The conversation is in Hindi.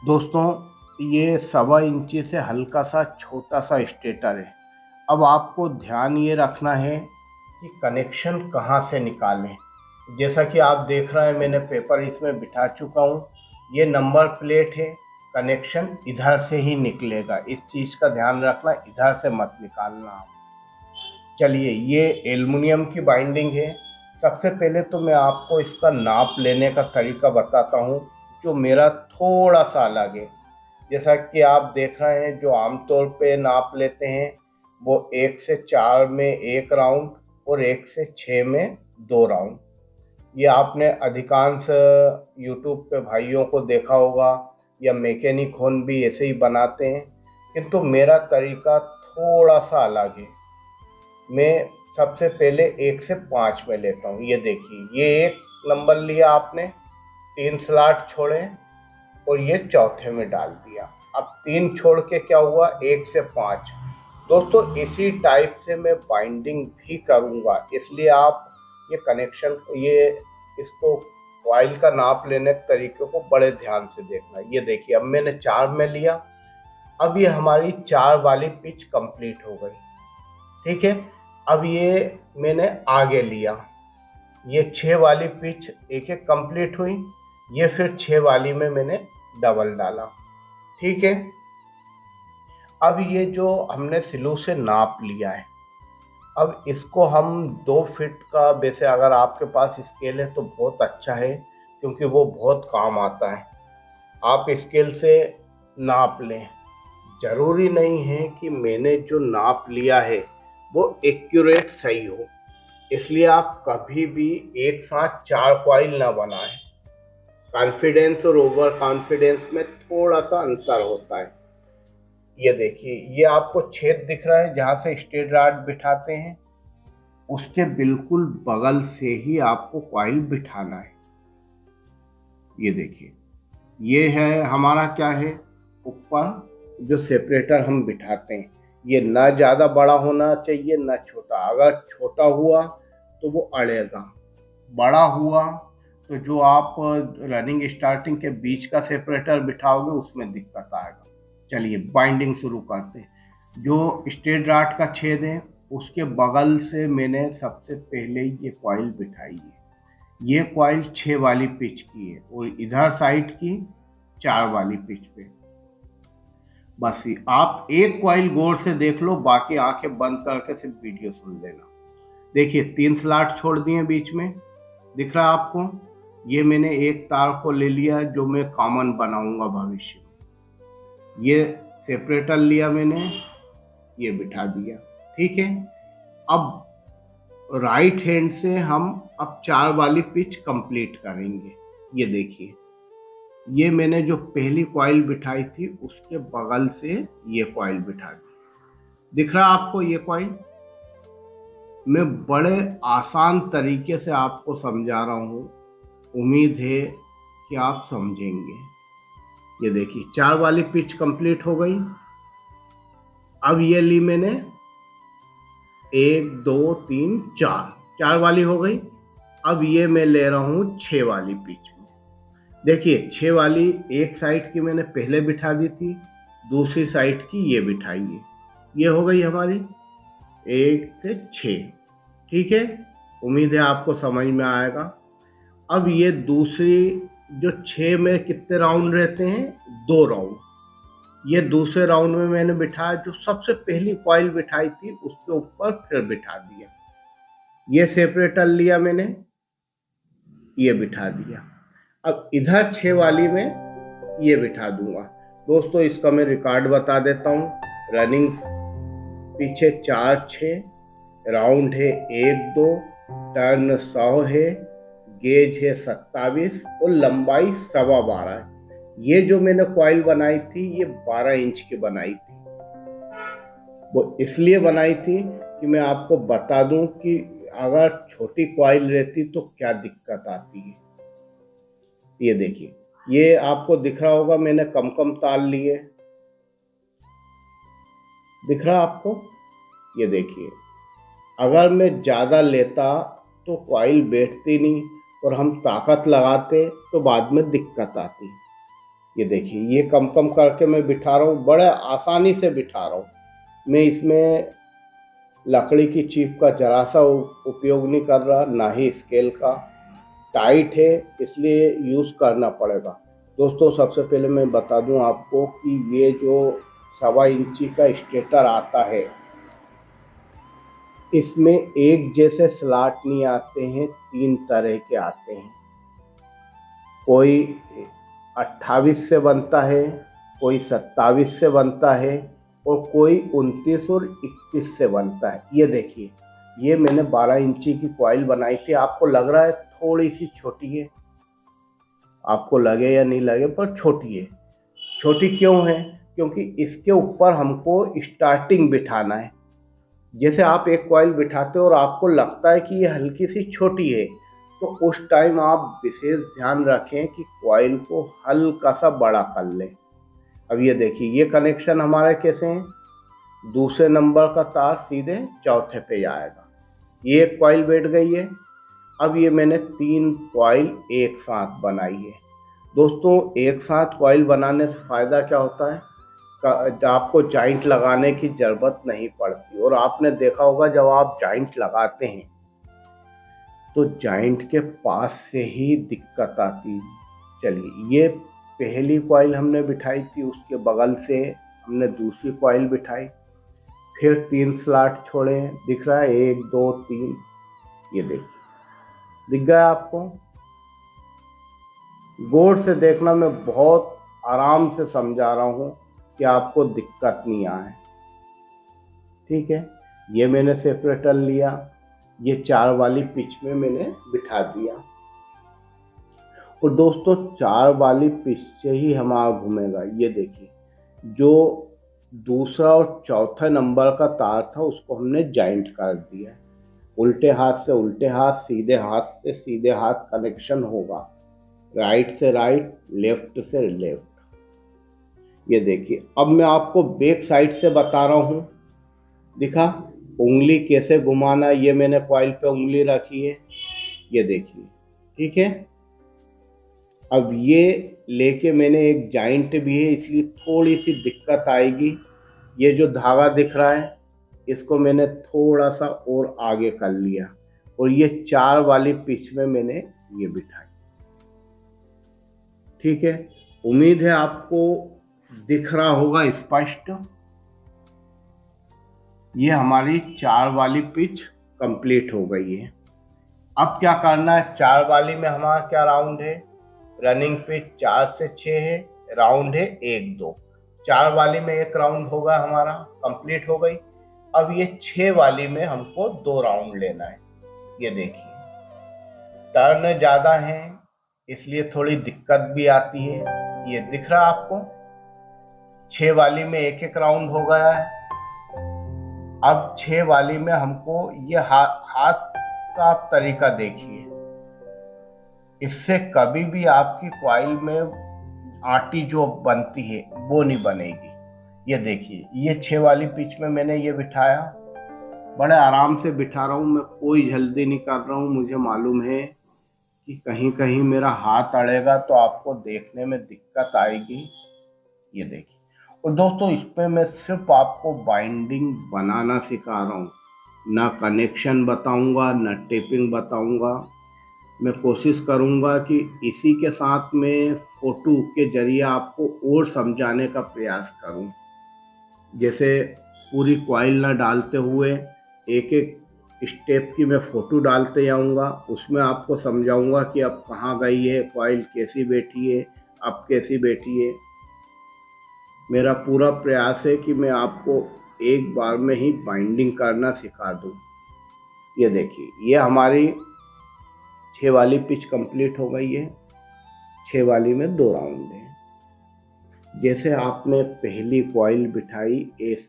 दोस्तों, ये 1.25 इंची से हल्का सा छोटा सा स्टेटर है। अब आपको ध्यान ये रखना है कि कनेक्शन कहाँ से निकालें। जैसा कि आप देख रहे हैं, मैंने पेपर इसमें बिठा चुका हूँ। ये नंबर प्लेट है, कनेक्शन इधर से ही निकलेगा। इस चीज़ का ध्यान रखना, इधर से मत निकालना आप। चलिए, ये एल्युमिनियम की बाइंडिंग है। सबसे पहले तो मैं आपको इसका नाप लेने का तरीका बताता हूँ, जो मेरा थोड़ा सा अलग है। जैसा कि आप देख रहे हैं, जो आमतौर पे नाप लेते हैं वो 1 से 4 में 1 राउंड और 1 से 6 में 2 राउंड। ये आपने अधिकांश यूट्यूब पे भाइयों को देखा होगा, या मैकेनिक होन भी ऐसे ही बनाते हैं। किंतु मेरा तरीका थोड़ा सा अलग है। मैं सबसे पहले 1 से 5 में लेता हूँ। ये देखिए, ये एक नंबर लिया आपने, 3 स्लॉट छोड़े और ये चौथे में डाल दिया। अब 3 छोड़ के क्या हुआ, 1 से 5। दोस्तों, इसी टाइप से मैं बाइंडिंग भी करूँगा, इसलिए आप ये कनेक्शन, ये इसको कॉइल का नाप लेने के तरीके को बड़े ध्यान से देखना। ये देखिए, अब मैंने 4 में लिया। अब ये हमारी 4 वाली पिच कंप्लीट हो गई। ठीक है। अब ये मैंने आगे लिया, ये 6 वाली पिच एक एक कंप्लीट हुई। ये फिर 6 वाली में मैंने डबल डाला। ठीक है। अब ये जो हमने सिलू से नाप लिया है, अब इसको हम 2 फीट का, वैसे अगर आपके पास स्केल है तो बहुत अच्छा है, क्योंकि वो बहुत काम आता है। आप स्केल से नाप लें। जरूरी नहीं है कि मैंने जो नाप लिया है वो एक्यूरेट सही हो, इसलिए आप कभी भी एक साथ 4 कॉइल ना बनाएं। कॉन्फिडेंस और ओवर कॉन्फिडेंस में थोड़ा सा अंतर होता है। ये देखिए, ये आपको छेद दिख रहा है जहां से स्ट्रेट रॉड बिठाते हैं, उसके बिल्कुल बगल से ही आपको कॉइल बिठाना है। ये देखिए, ये है हमारा, क्या है, ऊपर जो सेपरेटर हम बिठाते हैं। ये ना ज़्यादा बड़ा होना चाहिए ना छोटा। अगर छोटा हुआ तो वो अड़ेगा, बड़ा हुआ तो जो आप रनिंग स्टार्टिंग के बीच का सेपरेटर बिठाओगे उसमें दिक्कत आएगा। चलिए, बाइंडिंग शुरू करते हैं। जो स्ट्रेट रॉड का छेद है उसके बगल से मैंने सबसे पहले ये कॉइल बिठाई है। ये कॉइल 6 वाली पिच की है और इधर साइड की 4 वाली पिच पे। बस ही आप एक कॉइल गौर से देख लो, बाकी आंखें बंद करके सिर्फ वीडियो सुन लेना। देखिए, 3 स्लॉट छोड़ दिए बीच में, दिख रहा है आपको। ये मैंने एक तार को ले लिया जो मैं कॉमन बनाऊंगा भविष्य में। ये सेपरेटर लिया मैंने, ये बिठा दिया। ठीक है। अब राइट हैंड से हम अब 4 वाली पिच कंप्लीट करेंगे। ये देखिए, ये मैंने जो पहली कॉइल बिठाई थी उसके बगल से ये कॉइल बिठा दी। दिख रहा आपको ये कॉइल? मैं बड़े आसान तरीके से आपको समझा रहा हूँ, उम्मीद है कि आप समझेंगे। ये देखिए, 4 वाली पिच कंप्लीट हो गई। अब ये ली मैंने 1 2 3 4, 4 वाली हो गई। अब ये मैं ले रहा हूँ 6 वाली पिच में। देखिए, 6 वाली एक साइड की मैंने पहले बिठा दी थी, दूसरी साइड की ये बिठाई है। ये हो गई हमारी 1 से 6। ठीक है। उम्मीद है आपको समझ में आएगा। अब ये दूसरी, जो 6 में कितने राउंड रहते हैं, 2 राउंड। ये दूसरे राउंड में मैंने बिठाया, जो सबसे पहली कॉइल बिठाई थी उसके ऊपर फिर बिठा दिया। ये सेपरेटर लिया मैंने, ये बिठा दिया। अब इधर 6 वाली में ये बिठा दूंगा। दोस्तों, इसका मैं रिकॉर्ड बता देता हूँ। रनिंग पीछे 4 6, राउंड है 1 2, टर्न 100 है, गेज है 27 और लंबाई 12.25 है। ये जो मैंने कॉइल बनाई थी ये 12 इंच की बनाई थी। वो इसलिए बनाई थी कि मैं आपको बता दूं कि अगर छोटी कॉइल रहती तो क्या दिक्कत आती है। ये देखिए, ये आपको दिख रहा होगा, मैंने कम कम तार लिए। दिख रहा आपको? ये देखिए, अगर मैं ज़्यादा लेता तो कॉइल बैठती नहीं और हम ताकत लगाते तो बाद में दिक्कत आती। ये देखिए, ये कम कम करके मैं बिठा रहा हूँ, बड़े आसानी से बिठा रहा हूँ। मैं इसमें लकड़ी की चीप का जरा सा उपयोग नहीं कर रहा, ना ही स्केल का। टाइट है इसलिए यूज़ करना पड़ेगा। दोस्तों, सबसे पहले मैं बता दूं आपको कि ये जो 1.25 इंची का स्टेटर आता है, इसमें एक जैसे स्लॉट नहीं आते हैं, 3 तरह के आते हैं। कोई 28 से बनता है, कोई 27 से बनता है, और कोई 29 और 21 से बनता है। ये देखिए, ये मैंने 12 इंची की कॉइल बनाई थी। आपको लग रहा है थोड़ी सी छोटी है, आपको लगे या नहीं लगे, पर छोटी है। छोटी क्यों है? क्योंकि इसके ऊपर हमको स्टार्टिंग बिठाना है। जैसे आप एक कॉइल बिठाते हो और आपको लगता है कि ये हल्की सी छोटी है, तो उस टाइम आप विशेष ध्यान रखें कि कॉइल को हल्का सा बड़ा कर लें। अब ये देखिए, ये कनेक्शन हमारे कैसे हैं, दूसरे नंबर का तार सीधे चौथे पे जाएगा। ये एक कॉइल बैठ गई है। अब ये मैंने 3 कॉइल एक साथ बनाई है। दोस्तों, एक साथ कॉइल बनाने से फ़ायदा क्या होता है, आपको जॉइंट लगाने की ज़रूरत नहीं पड़ती। और आपने देखा होगा, जब आप जॉइंट लगाते हैं तो जॉइंट के पास से ही दिक्कत आती है। चलिए, ये पहली कॉइल हमने बिठाई थी, उसके बगल से हमने दूसरी कॉइल बिठाई, फिर 3 स्लॉट छोड़े हैं। दिख रहा है 1 2 3, ये देखिए, दिख गया आपको? गौर से देखना, मैं बहुत आराम से समझा रहा हूँ कि आपको दिक्कत नहीं आए। ठीक है, ये मैंने सेपरेटर लिया, ये 4 वाली पिच में मैंने बिठा दिया। और दोस्तों, 4 वाली पिच से ही हमारा घूमेगा। ये देखिए, जो दूसरा और चौथा नंबर का तार था उसको हमने जॉइंट कर दिया। उल्टे हाथ से उल्टे हाथ, सीधे हाथ से सीधे हाथ कनेक्शन होगा, राइट से राइट, लेफ्ट से लेफ्ट। ये देखिए, अब मैं आपको बैक साइड से बता रहा हूँ। दिखा उंगली कैसे घुमाना? ये मैंने कॉइल पे उंगली रखी है, ये देखिए। ठीक है, अब ये लेके मैंने एक जॉइंट भी है, इसलिए थोड़ी सी दिक्कत आएगी। ये जो धागा दिख रहा है, इसको मैंने थोड़ा सा और आगे कर लिया, और ये 4 वाली पिच में मैंने ये बिठाई। ठीक है, उम्मीद है आपको दिख रहा होगा स्पष्ट। ये हमारी 4 वाली पिच कंप्लीट हो गई है। अब क्या करना है, 4 वाली में हमारा क्या राउंड है, रनिंग पिच 4 से 6 है, राउंड है 1 2। 4 वाली में 1 राउंड होगा, हमारा कंप्लीट हो गई। अब ये 6 वाली में हमको 2 राउंड लेना है। ये देखिए, टर्न ज़्यादा है इसलिए थोड़ी दिक्कत भी आती है। ये दिख रहा आपको, 6 वाली में 1 राउंड हो गया है। अब 6 वाली में हमको ये हाथ का आप तरीका देखिए, इससे कभी भी आपकी कॉइल में आटी जो बनती है वो नहीं बनेगी। ये देखिए, ये 6 वाली पिच में मैंने ये बिठाया, बड़े आराम से बिठा रहा हूँ मैं, कोई जल्दी नहीं कर रहा हूँ। मुझे मालूम है कि कहीं कहीं मेरा हाथ अड़ेगा तो आपको देखने में दिक्कत आएगी। ये देखिए, और दोस्तों, इस पे मैं सिर्फ आपको बाइंडिंग बनाना सिखा रहा हूँ, ना कनेक्शन बताऊंगा, ना टेपिंग बताऊंगा। मैं कोशिश करूंगा कि इसी के साथ में फोटो के जरिए आपको और समझाने का प्रयास करूं। जैसे पूरी कॉइल ना डालते हुए एक एक स्टेप की मैं फोटो डालते जाऊंगा, उसमें आपको समझाऊंगा कि अब कहाँ गई है कॉइल, कैसी बैठी है, अब कैसी बैठी है। मेरा पूरा प्रयास है कि मैं आपको एक बार में ही बाइंडिंग करना सिखा दूं। ये देखिए, ये हमारी 6 वाली पिच कंप्लीट हो गई है। 6 वाली में 2 राउंड है। जैसे आपने पहली कॉइल बिठाई, ऐसे